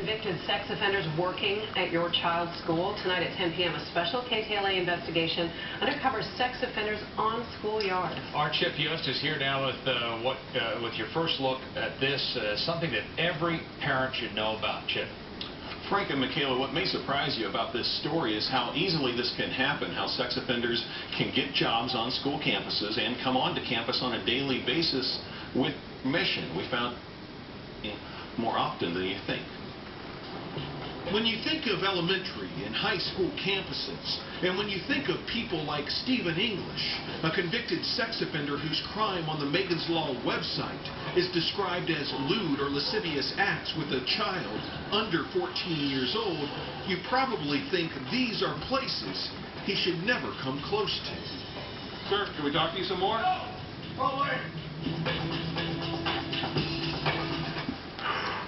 convicted sex offenders working at your child's school. Tonight at 10 p.m., a special KTLA investigation uncovers sex offenders on schoolyard. Our Chip Yost is here now with your first look at this, something that every parent should know about. Chip. Frank and Michaela, what may surprise you about this story is how easily this can happen, how sex offenders can get jobs on school campuses and come onto campus on a daily basis with permission. We found more often than you think. When you think of elementary and high school campuses, and when you think of people like Stephen English, a convicted sex offender whose crime on the Megan's Law website is described as lewd or lascivious acts with a child under 14 years old, you probably think these are places he should never come close to. Sir, can we talk to you some more?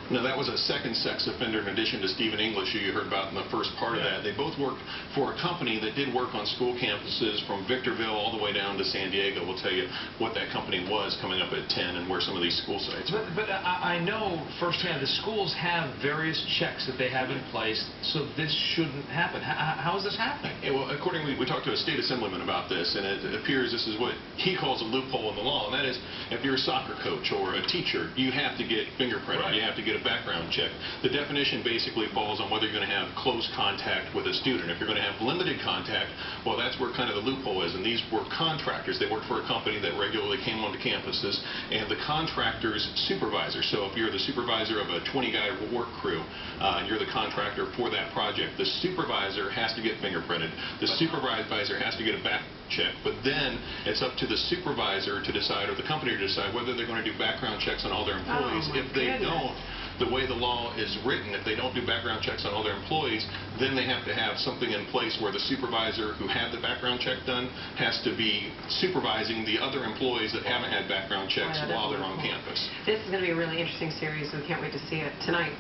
Now, that was a second sex offender in addition to Stephen English, who you heard about in the first part of that. They both worked for a company that did work on school campuses from Victorville all the way down to San Diego. We'll tell you what that company was coming up at 10 and where some of these school sites were. But I know firsthand the schools have various checks that they have in place, so this shouldn't happen. How is this happening? Well, accordingly, we talked to a state assemblyman about this, and it appears this is what he calls a loophole in the law, and that is if you're a soccer coach or a teacher, you have to get fingerprinted. Right. You have to get a background check. The definition basically falls on whether you're going to have close contact with a student. If you're going to have limited contact, well, that's where kind of the loophole is. And these were contractors. They worked for a company that regularly came onto campuses, and the contractor's supervisor. So if you're the supervisor of a 20-guy work crew, and you're the contractor for that project, the supervisor has to get fingerprinted. The supervisor has to get a background check, but then it's up to the supervisor to decide, or the company to decide, whether they're going to do background checks on all their employees. If they don't, the way the law is written, if they don't do background checks on all their employees, then they have to have something in place where the supervisor who had the background check done has to be supervising the other employees that haven't had background checks while they're on campus. This is going to be a really interesting series. We can't wait to see it tonight.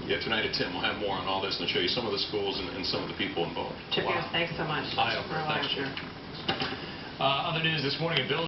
Yeah, tonight at 10 we'll have more on all this and show you some of the schools and some of the people involved. Chip Yost, thanks so much. Thanks, Chip. Other news this morning, a bill